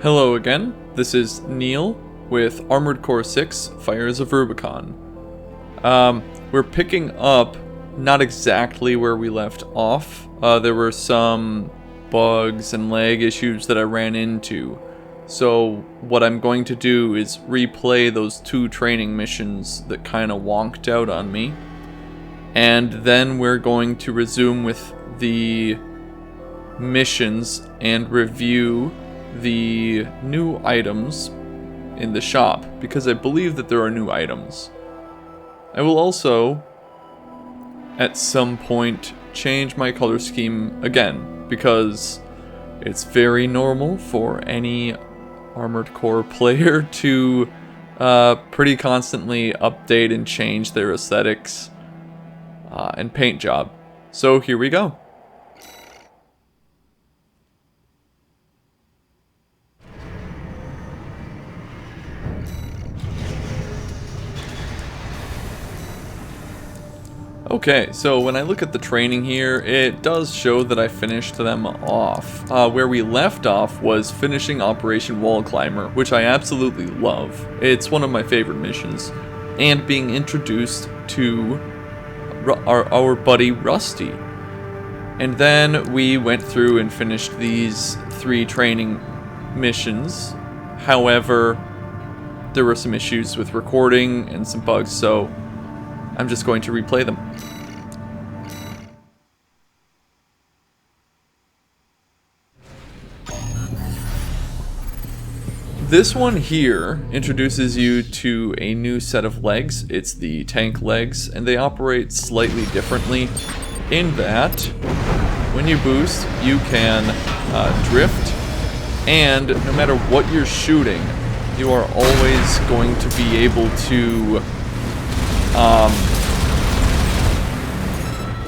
Hello again, this is Neil with Armored Core 6 Fires of Rubicon. We're picking up not exactly where we left off. There were some bugs and lag issues that I ran into. So what I'm going to do is replay those two training missions that kind of wonked out on me. And then we're going to resume with the missions and review the new items in the shop, because I believe that there are new items. I will also, at some point, change my color scheme again, because it's very normal for any Armored Core player to pretty constantly update and change their aesthetics and paint job. So here we go. Okay, so when I look at the training here, it does show that I finished them off. Where we left off was finishing Operation Wallclimber, which I absolutely love. It's one of my favorite missions. And being introduced to our buddy Rusty. And then we went through and finished these 3 training missions. However, there were some issues with recording and some bugs, so I'm just going to replay them. This one here introduces you to a new set of legs. It's the tank legs, and they operate slightly differently in that when you boost, you can drift, and no matter what you're shooting, you are always going to be able to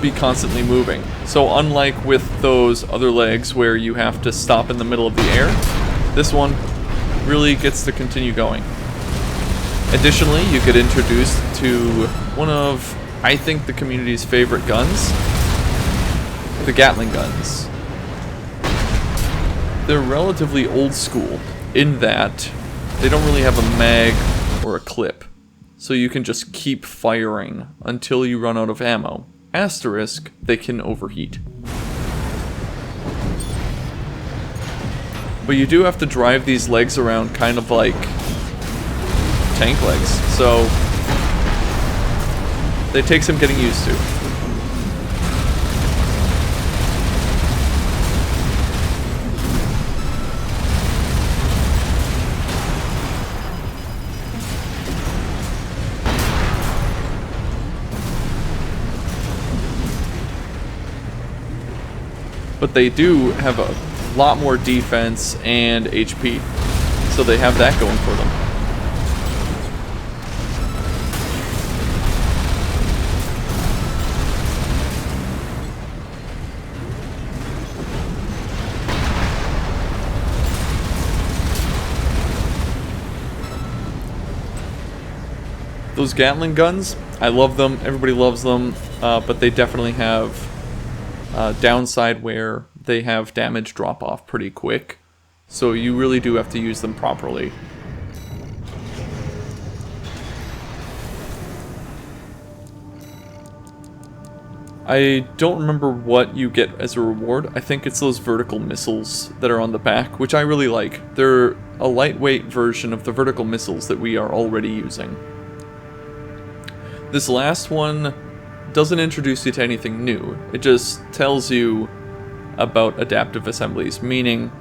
be constantly moving. So unlike with those other legs where you have to stop in the middle of the air, this one really gets to continue going. Additionally, you get introduced to one of, I think, the community's favorite guns, the Gatling guns. They're relatively old school in that they don't really have a mag or a clip, so you can just keep firing until you run out of ammo. Asterisk, they can overheat. But you do have to drive these legs around kind of like tank legs, so they take some getting used to. But they do have a lot more defense and HP, so they have that going for them. Those Gatling guns, I love them, everybody loves them, but they definitely have downside where they have damage drop off pretty quick, so you really do have to use them properly. I don't remember what you get as a reward. I think it's those vertical missiles that are on the back, which I really like. They're a lightweight version of the vertical missiles that we are already using. This last one doesn't introduce you to anything new. It just tells you about adaptive assemblies, meaning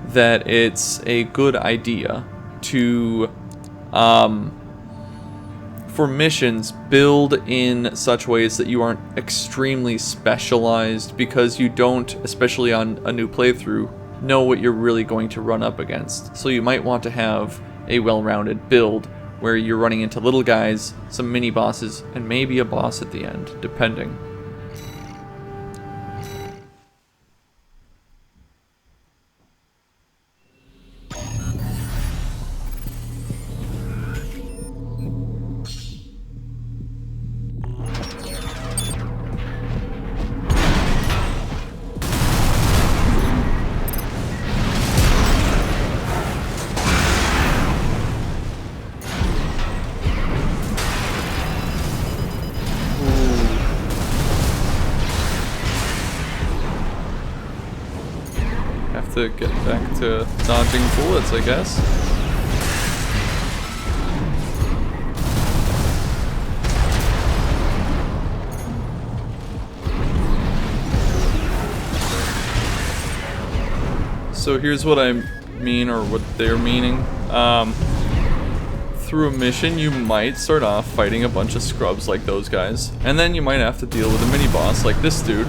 that it's a good idea to, for missions, build in such ways that you aren't extremely specialized, because you don't, especially on a new playthrough, know what you're really going to run up against. So you might want to have a well-rounded build where you're running into little guys, some mini bosses, and maybe a boss at the end, depending. to get back to dodging bullets, I guess. So here's what I mean, or what they're meaning. Through a mission, you might start off fighting a bunch of scrubs like those guys, and then you might have to deal with a mini-boss like this dude.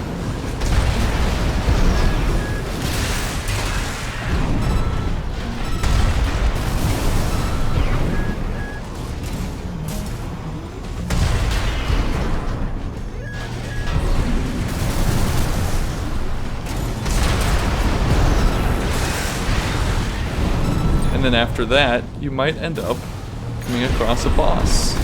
And then after that, you might end up coming across a boss.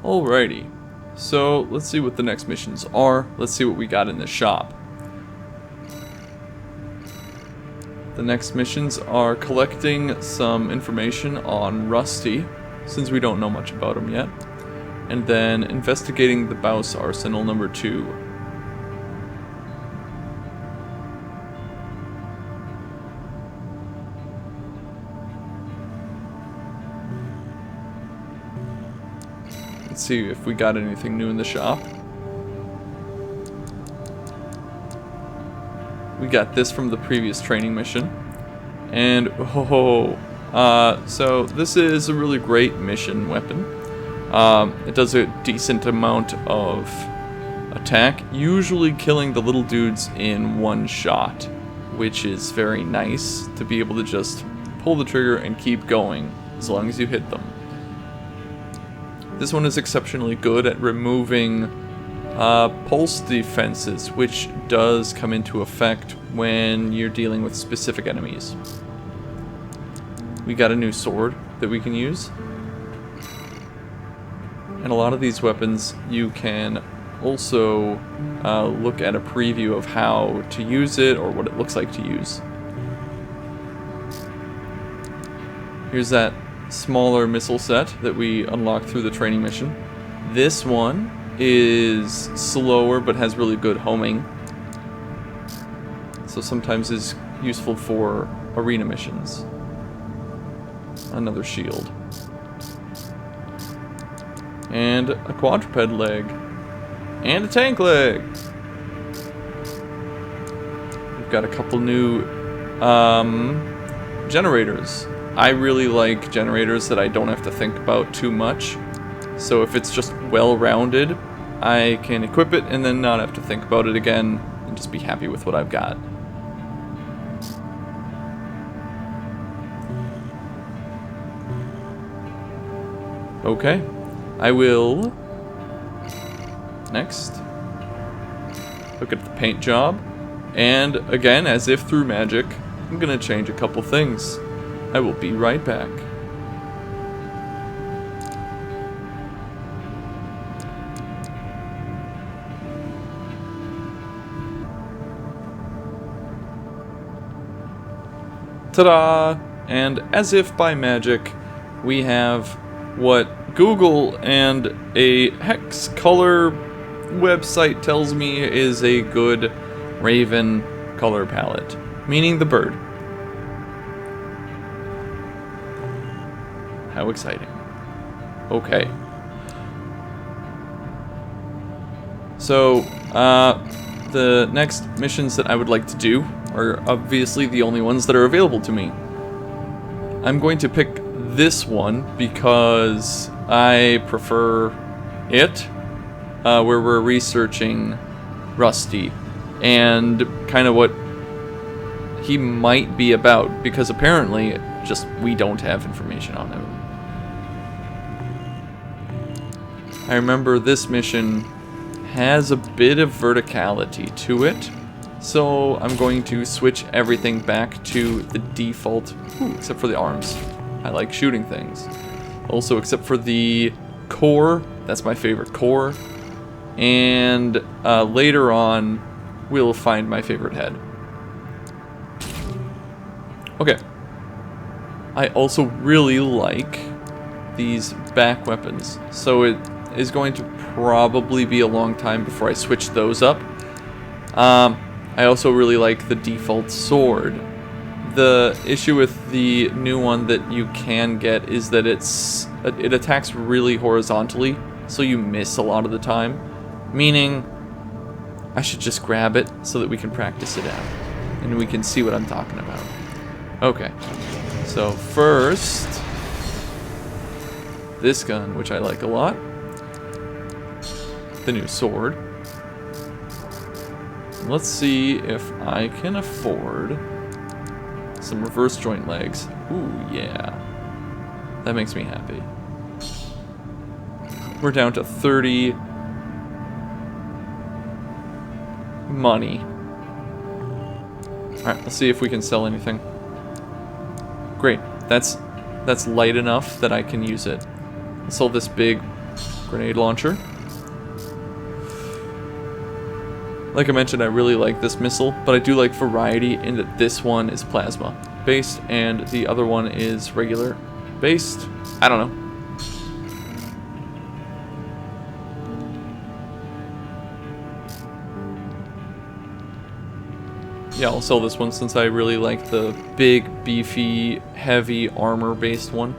Alrighty, so let's see what the next missions are. Let's see what we got in the shop. The next missions are collecting some information on Rusty, since we don't know much about him yet, and then investigating the Baus Arsenal number 2. Let's see if we got anything new in the shop. We got this from the previous training mission. And, so this is a really great mission weapon. It does a decent amount of attack, usually killing the little dudes in one shot, which is very nice to be able to just pull the trigger and keep going as long as you hit them. This one is exceptionally good at removing pulse defenses, which does come into effect when you're dealing with specific enemies. We got a new sword that we can use. And a lot of these weapons you can also look at a preview of how to use it or what it looks like to use. Here's that smaller missile set that we unlocked through the training mission. This one is slower but has really good homing, so sometimes is useful for arena missions. Another shield. And a quadruped leg. And a tank leg! We've got a couple new generators. I really like generators that I don't have to think about too much. So if it's just well-rounded, I can equip it and then not have to think about it again and just be happy with what I've got. Okay, I will next look at the paint job, and again, as if through magic, I'm gonna change a couple things. I will be right back. Ta-da! And as if by magic, we have what Google and a hex color website tells me is a good raven color palette, meaning the bird. How exciting. Okay. So, the next missions that I would like to do are obviously the only ones that are available to me. I'm going to pick this one because I prefer it, where we're researching Rusty and kind of what he might be about, because apparently just we don't have information on him. I remember this mission has a bit of verticality to it, so I'm going to switch everything back to the default, except for the arms. I like shooting things. Also, except for the core, that's my favorite core, and later on we'll find my favorite head. Okay. I also really like these back weapons, so it is going to probably be a long time before I switch those up. I also really like the default sword. The issue with the new one that you can get is that it attacks really horizontally, so you miss a lot of the time, meaning I should just grab it so that we can practice it out and we can see what I'm talking about. Okay, so first, this gun, which I like a lot. The new sword. Let's see if I can afford some reverse joint legs. Ooh, yeah. That makes me happy. We're down to 30 money. Alright, let's see if we can sell anything. Great. That's light enough that I can use it. Let's sell this big grenade launcher. Like I mentioned, I really like this missile, but I do like variety in that this one is plasma based and the other one is regular based. I don't know. Yeah, I'll sell this one since I really like the big, beefy, heavy armor based one.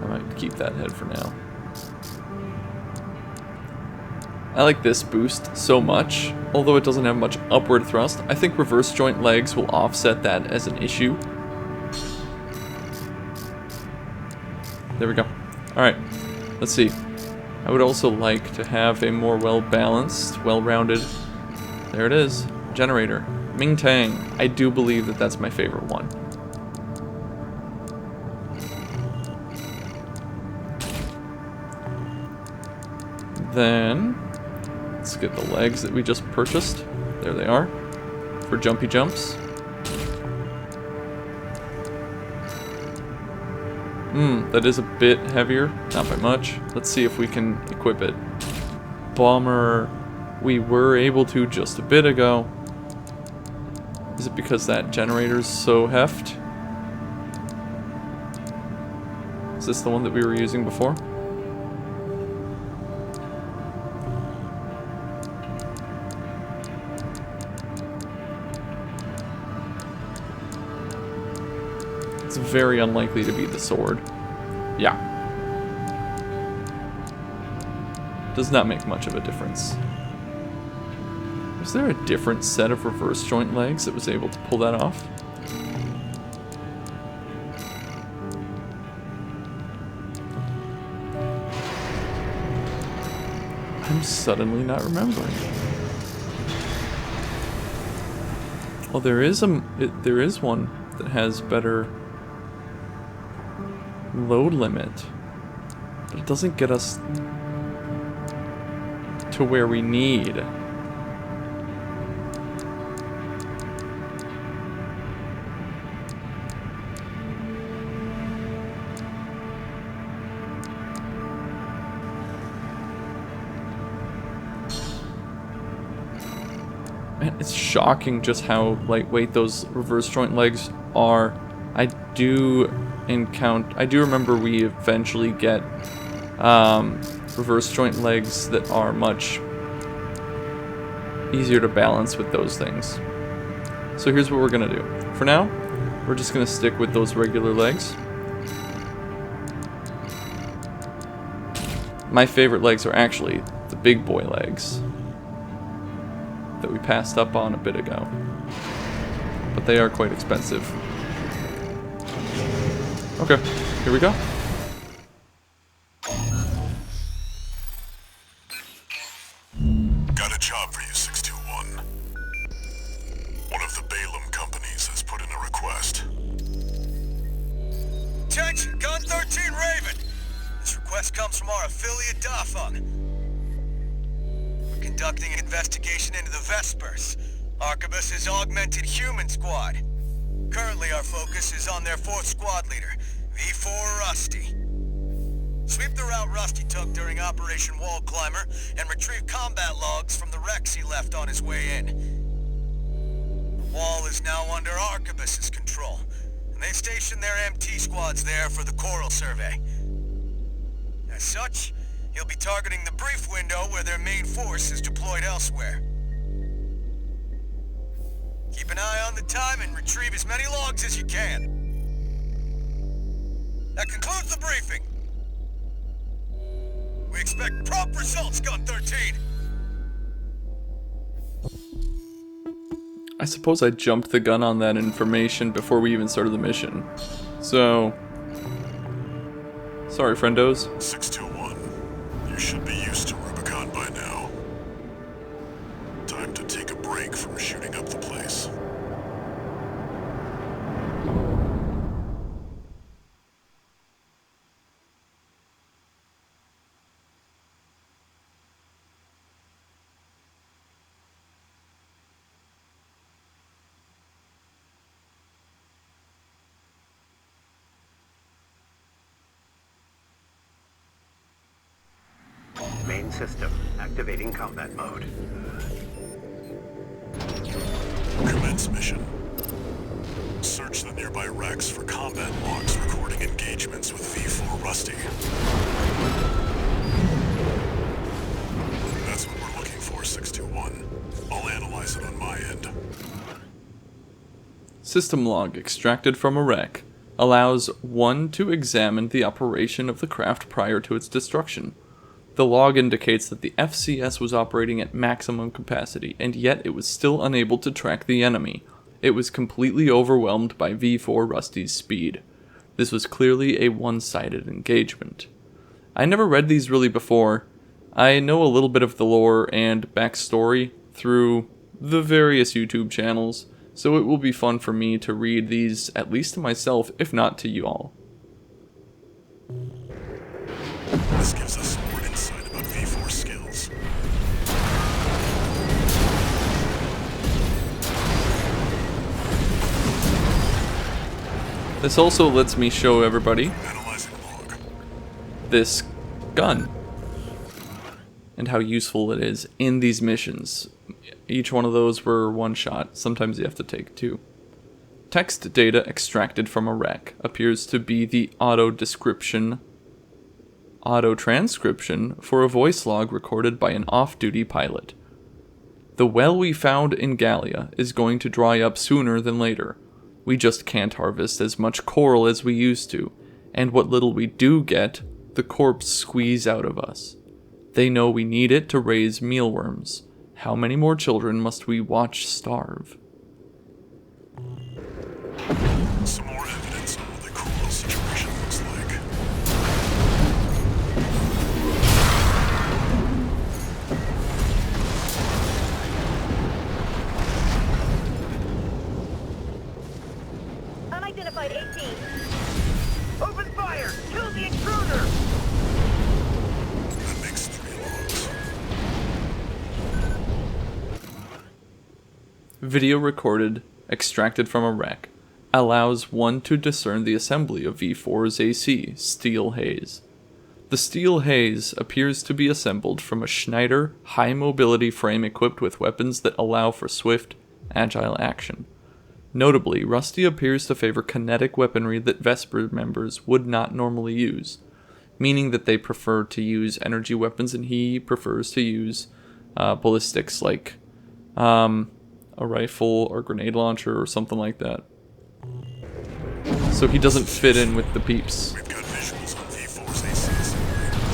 I might keep that head for now. I like this boost so much, although it doesn't have much upward thrust. I think reverse joint legs will offset that as an issue. There we go. Alright, let's see. I would also like to have a more well-balanced, well-rounded, there it is, generator. Ming Tang. I do believe that that's my favorite one. Then, let's get the legs that we just purchased. There they are, for jumpy jumps. That is a bit heavier, not by much. Let's see if we can equip it. Bomber, we were able to just a bit ago. Is it because that generator's so heft? Is this the one that we were using before? It's very unlikely to be the sword. Yeah. Does not make much of a difference. Was there a different set of reverse joint legs that was able to pull that off? I'm suddenly not remembering. Well, there is one that has better load limit, but it doesn't get us to where we need. Man, it's shocking just how lightweight those reverse joint legs are. I do remember we eventually get reverse joint legs that are much easier to balance with those things. So here's what we're gonna do. For now, we're just gonna stick with those regular legs. My favorite legs are actually the big boy legs that we passed up on a bit ago. But they are quite expensive. Okay, here we go. Got a job for you, 621. One of the Balaam companies has put in a request. Attention, Gun 13 Raven! This request comes from our affiliate Dunham. We're conducting an investigation into the Vespers, Arquebus's augmented human squad. Currently our focus is on their 4th squad leader, V4 Rusty. Sweep the route Rusty took during Operation Wallclimber and retrieve combat logs from the wrecks he left on his way in. The wall is now under Arquebus's control, and they stationed their MT squads there for the Coral survey. As such, he'll be targeting the brief window where their main force is deployed elsewhere. Keep an eye on the time and retrieve as many logs as you can. That concludes the briefing. We expect prompt results, Gun 13. I suppose I jumped the gun on that information before we even started the mission. So, sorry, friendos. 621, you should be used to Rubicon by now. Time to take a break from shooting up the place. Main system, activating combat mode. Commence mission. Search the nearby wrecks for combat logs recording engagements with V4 Rusty. That's what we're looking for, 621. I'll analyze it on my end. System log extracted from a wreck allows one to examine the operation of the craft prior to its destruction. The log indicates that the FCS was operating at maximum capacity, and yet it was still unable to track the enemy. It was completely overwhelmed by V4 Rusty's speed. This was clearly a one-sided engagement. I never read these really before. I know a little bit of the lore and backstory through the various YouTube channels, so it will be fun for me to read these, at least to myself, if not to you all. This gives us some more insight about V4 skills. This also lets me show everybody Analyzing log. this gun and how useful it is in these missions. Each one of those were one shot. Sometimes you have to take two. Text data extracted from a wreck appears to be the auto-transcription for a voice log recorded by an off-duty pilot. The well we found in Gallia is going to dry up sooner than later. We just can't harvest as much coral as we used to, and what little we do get, the corps squeeze out of us. They know we need it to raise mealworms. How many more children must we watch starve? Some more evidence on what the coral situation looks like. Unidentified 18. Open fire! Kill the intruder! That makes 3 logs. Video recorded, extracted from a wreck, allows one to discern the assembly of V4's AC, Steel Haze. The Steel Haze appears to be assembled from a Schneider high-mobility frame equipped with weapons that allow for swift, agile action. Notably, Rusty appears to favor kinetic weaponry that Vesper members would not normally use, meaning that they prefer to use energy weapons and he prefers to use ballistics like a rifle or grenade launcher or something like that. so he doesn't fit in with the peeps. We've got visuals on V4's ACs. Analyzing.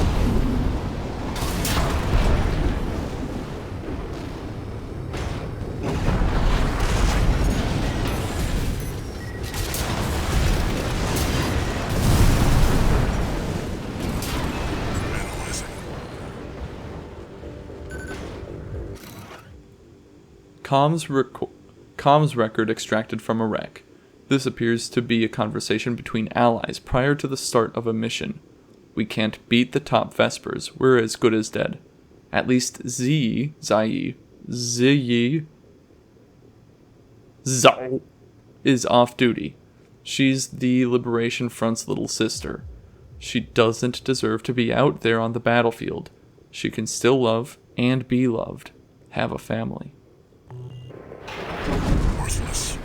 Comms record extracted from a wreck. This appears to be a conversation between allies prior to the start of a mission. We can't beat the top Vespers. We're as good as dead. At least Zao is off duty. She's the Liberation Front's little sister. She doesn't deserve to be out there on the battlefield. She can still love and be loved. Have a family. Worthless.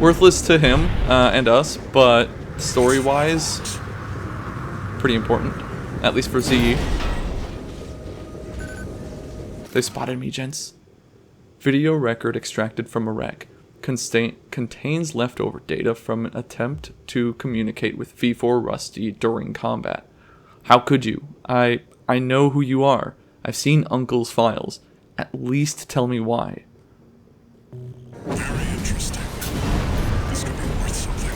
Worthless to him and us, but story-wise, pretty important. At least for Z. They spotted me, gents. Video record extracted from a wreck. Contains leftover data from an attempt to communicate with V4 Rusty during combat. How could you? I know who you are. I've seen Uncle's files. At least tell me why. Very interesting. This could be worth something.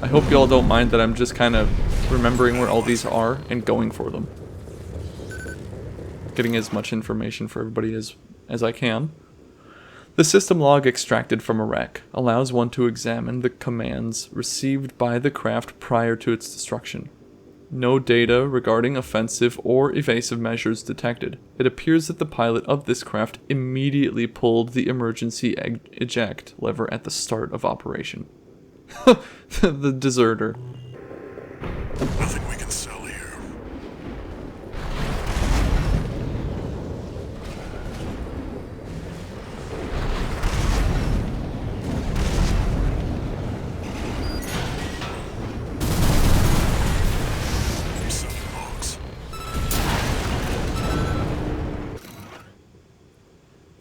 I hope y'all don't mind that I'm just kind of remembering where all these are and going for them. Getting as much information for everybody as I can. The system log extracted from a wreck allows one to examine the commands received by the craft prior to its destruction. No data regarding offensive or evasive measures detected. It appears that the pilot of this craft immediately pulled the emergency eject lever at the start of operation. The deserter. Nothing we can sell here.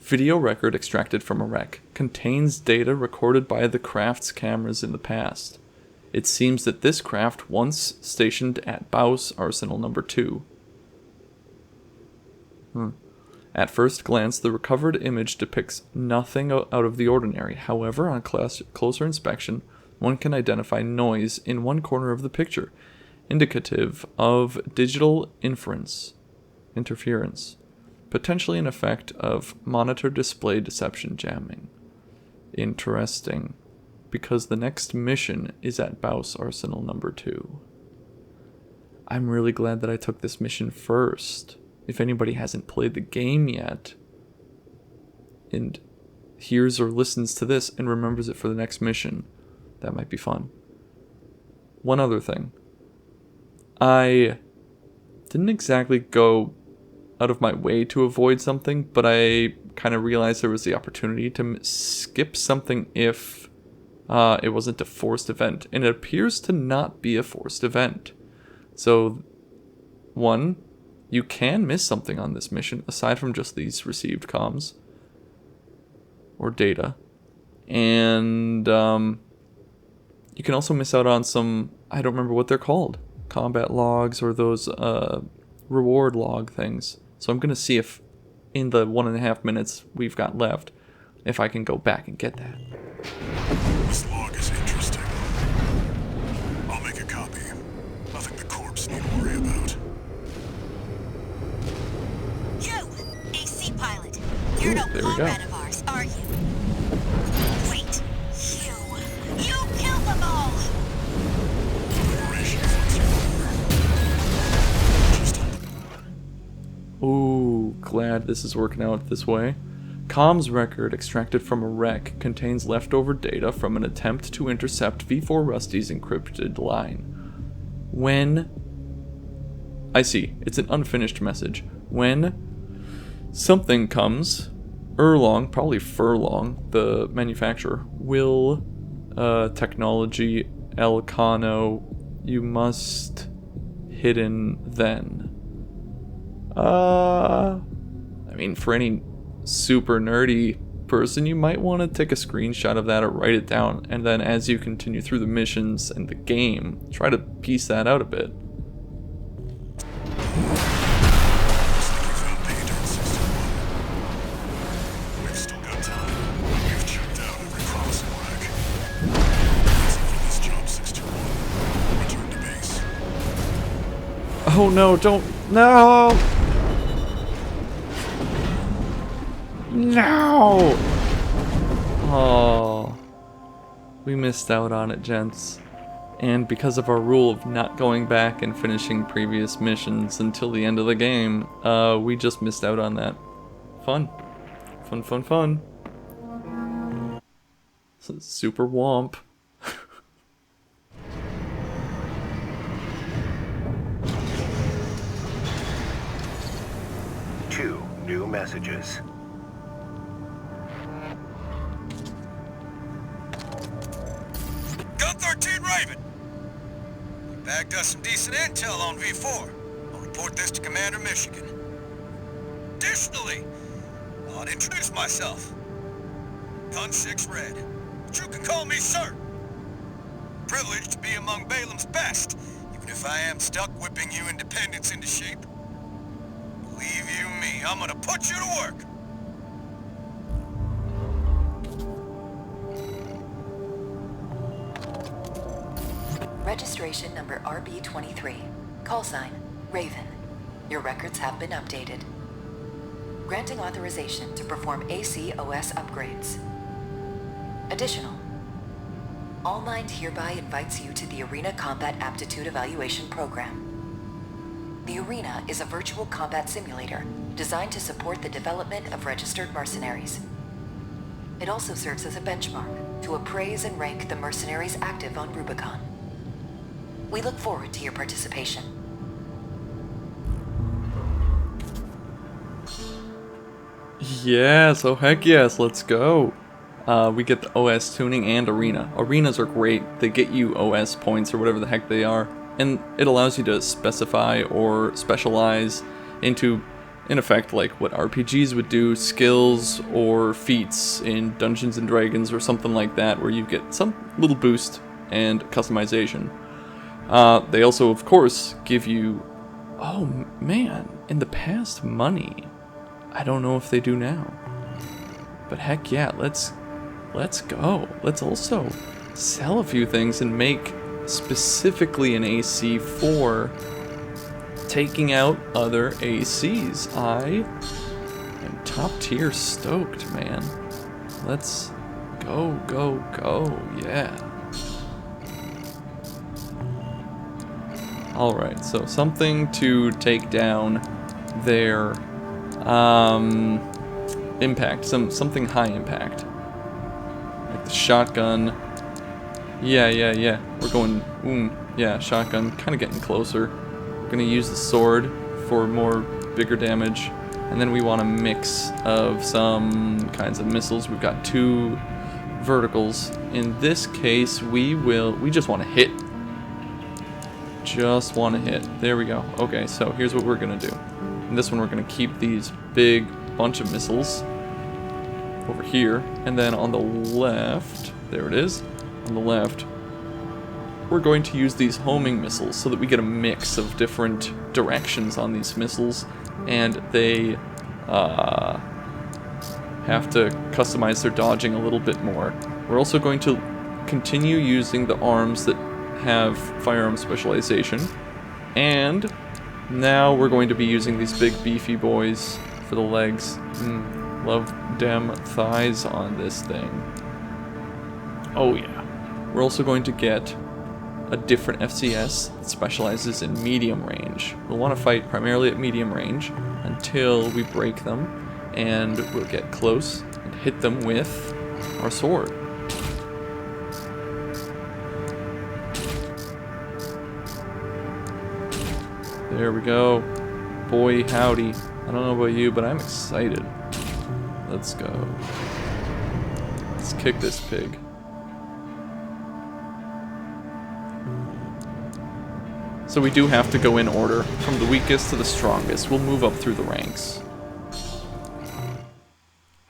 Video record extracted from a wreck contains data recorded by the craft's cameras in the past. It seems that this craft once stationed at Baus Arsenal Number 2. At first glance, the recovered image depicts nothing out of the ordinary. However, on closer inspection, one can identify noise in one corner of the picture, indicative of digital interference. Potentially an effect of monitor display deception jamming. Interesting. Because the next mission is at Baus Arsenal Number 2. I'm really glad that I took this mission first. If anybody hasn't played the game yet, and hears or listens to this and remembers it for the next mission, that might be fun. One other thing. I didn't exactly go out of my way to avoid something, but I kind of realized there was the opportunity to skip something if it wasn't a forced event, and it appears to not be a forced event. So, one, you can miss something on this mission, aside from just these received comms, or data, and you can also miss out on some, I don't remember what they're called, combat logs, or those reward log things. So I'm going to see if, in the 1.5 minutes we've got left, if I can go back and get that. This log is interesting. I'll make a copy. Nothing the corpse need worry about. You, AC pilot. You're no there we go. comrade of ours, are you? Wait, you killed them all! Liberation Front's just Ooh, glad this is working out this way. Comms record extracted from a wreck contains leftover data from an attempt to intercept V4 Rusty's encrypted line. I see, it's an unfinished message. When something comes, Erlong, probably Furlong, the manufacturer, will technology Elcano, you must hidden then. I mean, for any super nerdy person, you might want to take a screenshot of that or write it down, and then as you continue through the missions and the game, try to piece that out a bit. We've still got time. We've checked out every crossing rack. That's it for this job, 621. Return to base. Oh no, don't. No! No! Oh. We missed out on it, gents. And because of our rule of not going back and finishing previous missions until the end of the game, we just missed out on that. Fun. Fun, fun, fun. Super womp. Two new messages. Gun 13 Raven! We bagged us some decent intel on V4. I'll report this to Commander Michigan. Additionally, I'll introduce myself. Gun 6 Red, but you can call me Sir. Privileged to be among Balaam's best, even if I am stuck whipping you independents into shape. Believe you me, I'm gonna put you to work. Registration number RB23. Call sign, Raven. Your records have been updated. Granting authorization to perform ACOS upgrades. Additional. All Mind hereby invites you to the Arena Combat Aptitude Evaluation Program. The Arena is a virtual combat simulator designed to support the development of registered mercenaries. It also serves as a benchmark to appraise and rank the mercenaries active on Rubicon. We look forward to your participation. Yes, oh heck yes, let's go. We get the OS tuning and Arena. Arenas are great. They get you OS points or whatever the heck they are. And it allows you to specify or specialize into, in effect, like what RPGs would do, skills or feats in Dungeons and Dragons or something like that, where you get some little boost and customization. They also, of course, give you, oh man, in the past, money. I don't know if they do now. But heck yeah, let's go. Let's also sell a few things and make specifically an AC for taking out other ACs. I am top tier stoked, man. Let's go, go, go, yeah. Alright, so something to take down their impact, something high impact. Like the shotgun. Yeah. We're going, yeah, shotgun, kind of getting closer. We're gonna use the sword for more bigger damage. And then we want a mix of some kinds of missiles. We've got 2 verticals. In this case, we just want to hit. Just want to hit. There we go. Okay, so here's what we're gonna do. In this one, we're gonna keep these big bunch of missiles over here, and then on the left, there it is, on the left, we're going to use these homing missiles so that we get a mix of different directions on these missiles, and they have to customize their dodging a little bit more. We're also going to continue using the arms that have firearm specialization, and now we're going to be using these big beefy boys for the legs. Love dem thighs on this thing. Oh yeah. We're also going to get a different FCS that specializes in medium range. We'll want to fight primarily at medium range until we break them, and we'll get close and hit them with our sword. There we go. Boy howdy. I don't know about you, but I'm excited. Let's go. Let's kick this pig. So we do have to go in order, from the weakest to the strongest. We'll move up through the ranks.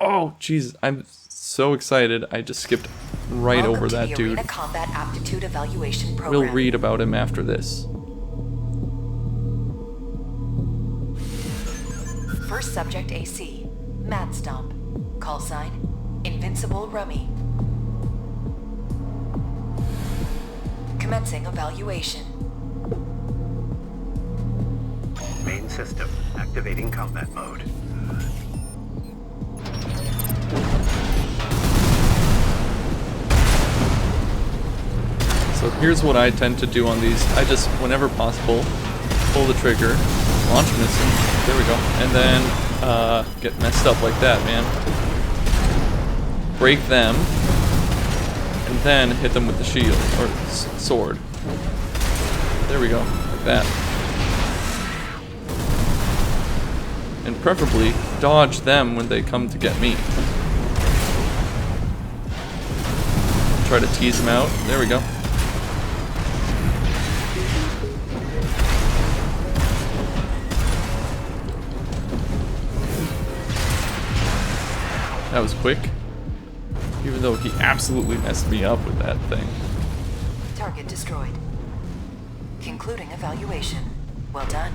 Oh, jeez, I'm so excited. I just skipped right over that Welcome to the dude. Arena Combat Aptitude Evaluation Program. We'll read about him after this. First subject AC, Mad Stomp. Call sign, Invincible Rummy. Commencing evaluation. Main system activating combat mode. So here's what I tend to do on these. I just, whenever possible, pull the trigger, launch missile, there we go, and then get messed up like that, man. Break them, and then hit them with the shield, or sword. There we go, like that. And preferably, dodge them when they come to get me. Try to tease them out, there we go. That was quick. Even though he absolutely messed me up with that thing. Target destroyed. Concluding evaluation. Well done.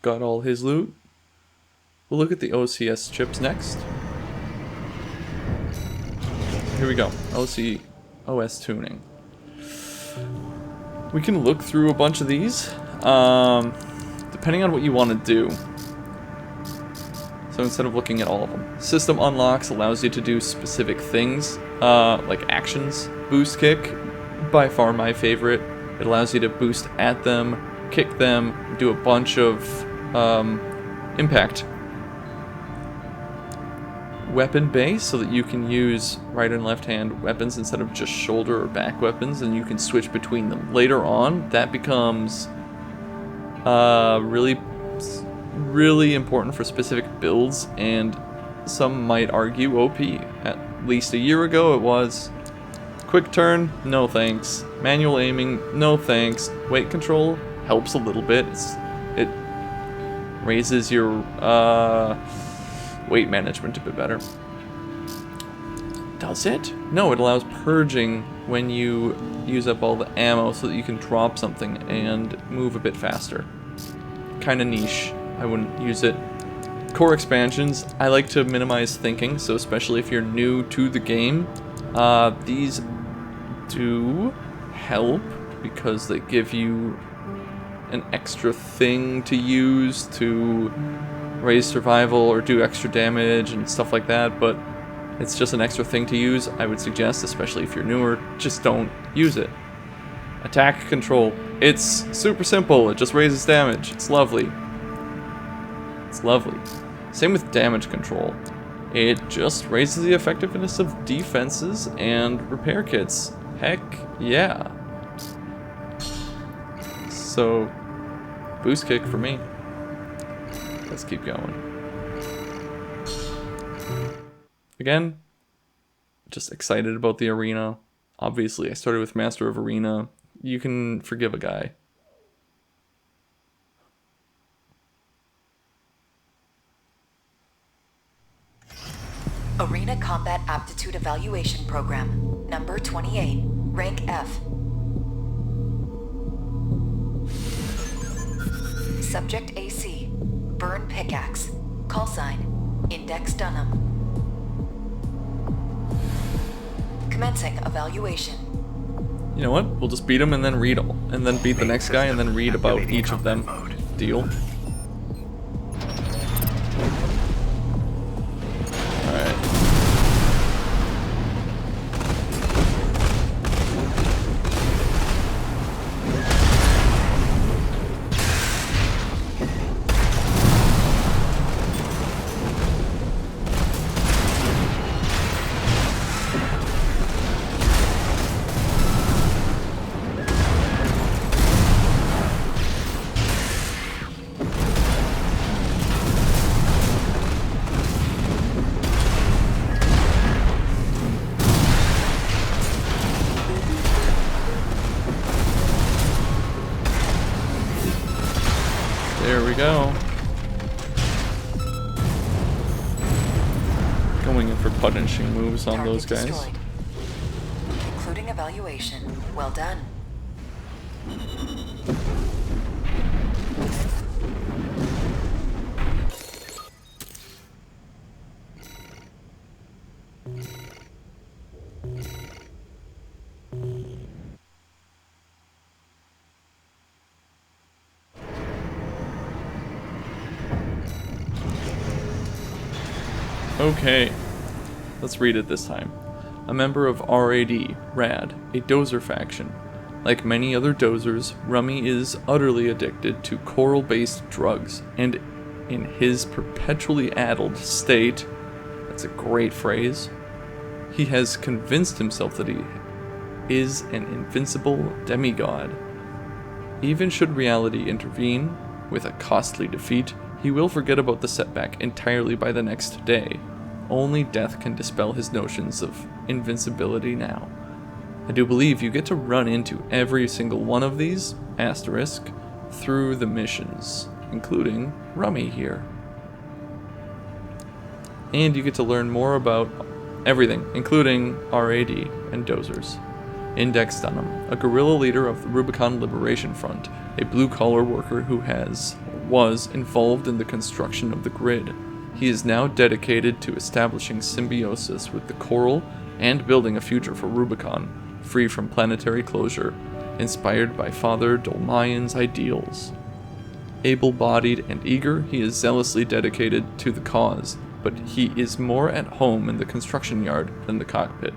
Got all his loot. We'll look at the OCS chips next. Here we go. OS tuning. We can look through a bunch of these, depending on what you want to do. So instead of looking at all of them. System unlocks allows you to do specific things, like actions. Boost kick, by far my favorite. It allows you to boost at them, kick them, do a bunch of impact. Weapon base, so that you can use right and left hand weapons instead of just shoulder or back weapons, and you can switch between them. Later on, that becomes really important for specific builds, and some might argue OP. At least a year ago it was. Quick turn, no thanks. Manual aiming, no thanks. Weight control helps a little bit. It raises your weight management a bit better. Does it? No, it allows purging when you use up all the ammo so that you can drop something and move a bit faster. Kinda niche. I wouldn't use it. Core expansions, I like to minimize thinking, so especially if you're new to the game, these do help because they give you an extra thing to use to raise survival or do extra damage and stuff like that, but it's just an extra thing to use. I would suggest, especially if you're newer, just don't use it. Attack control. It's super simple. It just raises damage. It's lovely. It's lovely. Same with damage control. It just raises the effectiveness of defenses and repair kits. Heck yeah. So, boost kick for me. Let's keep going. Again, just excited about the arena. Obviously, I started with Master of Arena. You can forgive a guy. Arena Combat Aptitude Evaluation Program. Number 28. Rank F. Subject AC. Burn Pickaxe. Call sign. Index Dunham. Commencing evaluation. You know what? We'll just beat him and then read all, and then beat the next guy and then read about each of them. Deal. Alright. Going in for punishing moves on Target those guys. destroyed. Concluding evaluation. Well done. Okay, let's read it this time. A member of RAD, RAD, a dozer faction. Like many other dozers, Rummy is utterly addicted to coral-based drugs, and in his perpetually addled state, that's a great phrase, he has convinced himself that he is an invincible demigod. Even should reality intervene with a costly defeat, he will forget about the setback entirely by the next day. Only death can dispel his notions of invincibility now. I do believe you get to run into every single one of these, asterisk, through the missions, including Rummy here. And you get to learn more about everything, including RAD and dozers. Index Dunham, a guerrilla leader of the Rubicon Liberation Front, a blue-collar worker who was involved in the construction of the grid. He is now dedicated to establishing symbiosis with the Coral and building a future for Rubicon, free from planetary closure, inspired by Father Dolmayan's ideals. Able-bodied and eager, he is zealously dedicated to the cause, but he is more at home in the construction yard than the cockpit.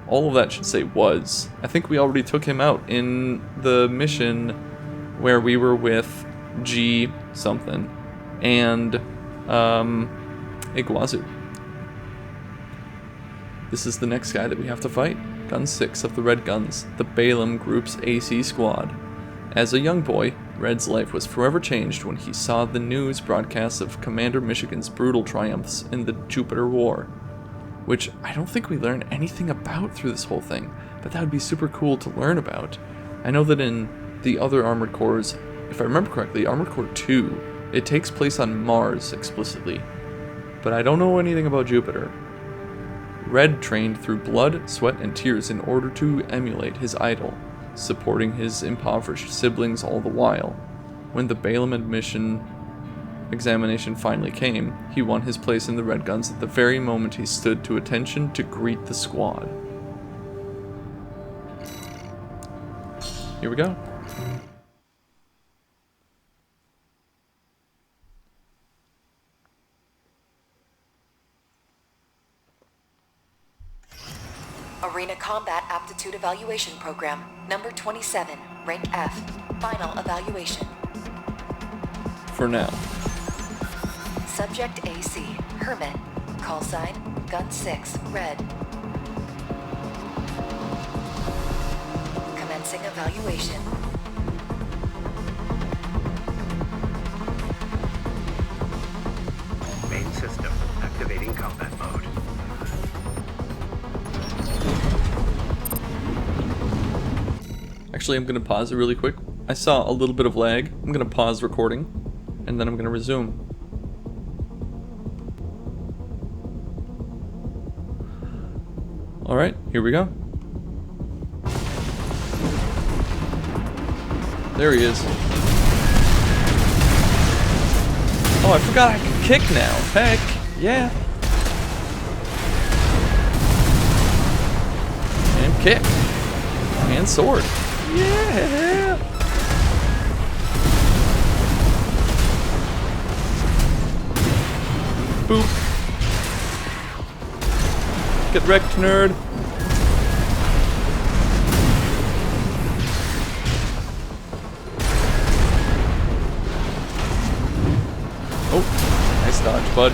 All of that should say was. I think we already took him out in the mission where we were with G something and Iguazu. This is the next guy that we have to fight. Gun 6 of the Red Guns, the Balaam Group's AC squad. As a young boy, Red's life was forever changed when he saw the news broadcasts of Commander Michigan's brutal triumphs in the Jupiter War, which I don't think we learned anything about through this whole thing, but that would be super cool to learn about. I know that in the other Armored Corps, if I remember correctly, Armored Corps 2, it takes place on Mars explicitly, but I don't know anything about Jupiter. Red trained through blood, sweat, and tears in order to emulate his idol, supporting his impoverished siblings all the while. When the Balaam admission examination finally came, he won his place in the Red Guns at the very moment he stood to attention to greet the squad. Here we go. Arena Combat Aptitude Evaluation Program, number 27, rank F. Final evaluation. For now. Subject AC, Hermit. Call sign, Gun 6, Red. Commencing evaluation. Main system activating combat mode. Actually, I'm going to pause it really quick. I saw a little bit of lag. I'm going to pause recording, and then I'm going to resume. Alright, here we go. There he is. Oh, I forgot I can kick now. Heck, yeah. And kick. And sword. Yeah! Boop. Get wrecked, nerd. Oh, nice dodge, bud.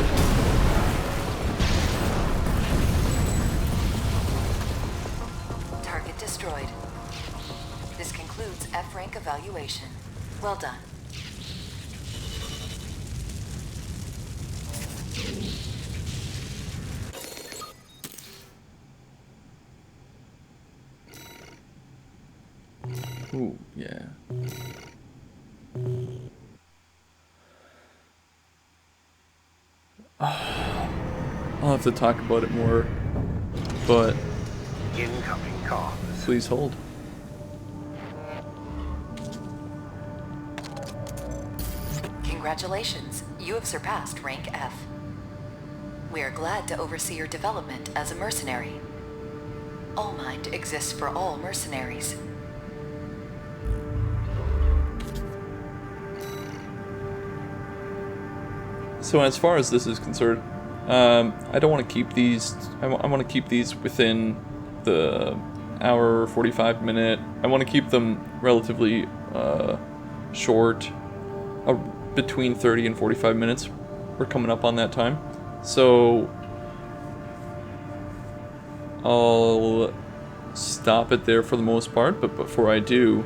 Target destroyed. This concludes F-rank evaluation. Well done. Ooh, yeah. I'll have to talk about it more, but Incoming comms. please hold. Congratulations, you have surpassed rank F. We are glad to oversee your development as a mercenary. Allmind exists for all mercenaries. So as far as this is concerned, I don't want to keep these. I want to keep these within the hour 45 minute. I want to keep them relatively short, between 30 and 45 minutes. We're coming up on that time, so I'll stop it there for the most part. But before I do,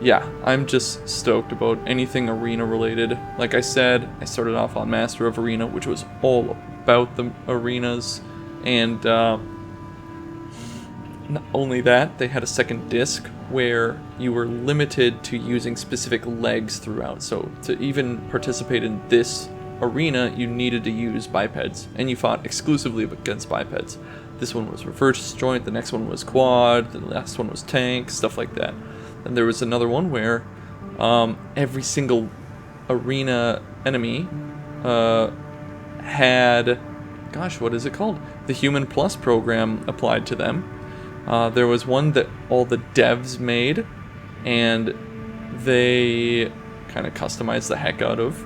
yeah, I'm just stoked about anything arena related. Like I said, I started off on Master of Arena, which was all about the arenas, and not only that, they had a second disc where you were limited to using specific legs throughout. So to even participate in this arena, you needed to use bipeds, and you fought exclusively against bipeds. This one was reverse joint, the next one was quad, the last one was tank, stuff like that. And there was another one where every single arena enemy had, gosh, what is it called? The Human Plus program applied to them. There was one that all the devs made, and they kind of customized the heck out of,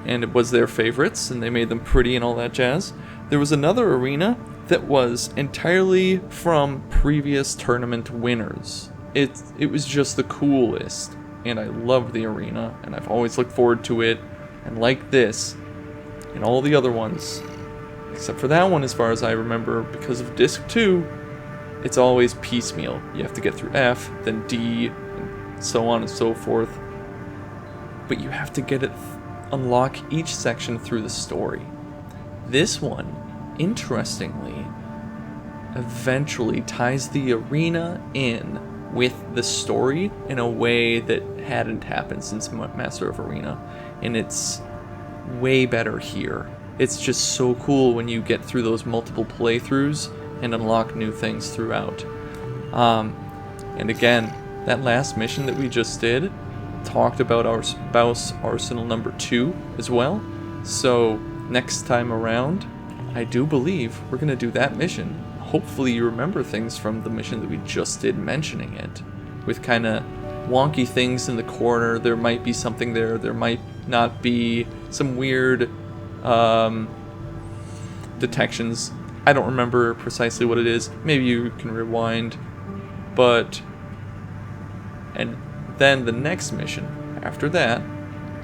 and it was their favorites, and they made them pretty and all that jazz. There was another arena that was entirely from previous tournament winners. It was just the coolest, and I loved the arena, and I've always looked forward to it, and like this, and all the other ones, except for that one as far as I remember, because of Disc 2, it's always piecemeal. You have to get through F, then D, and so on and so forth. But you have to get it, unlock each section through the story. This one, interestingly, eventually ties the arena in with the story in a way that hadn't happened since Master of Arena, and it's way better here. It's just so cool when you get through those multiple playthroughs and unlock new things throughout. And again, that last mission that we just did talked about our Spouse Arsenal number 2 as well. So next time around, I do believe we're going to do that mission. Hopefully you remember things from the mission that we just did mentioning it, with kind of wonky things in the corner. There might be something there, there might not be, some weird detections. I don't remember precisely what it is. Maybe you can rewind. And then the next mission after that,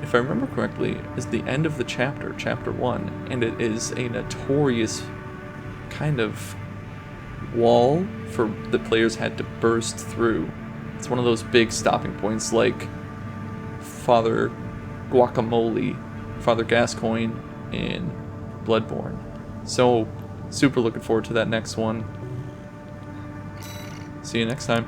if I remember correctly, is the end of the chapter, chapter 1, and it is a notorious kind of wall for the players had to burst through. It's one of those big stopping points like Father Gascoigne in Bloodborne. So super looking forward to that next one. See you next time.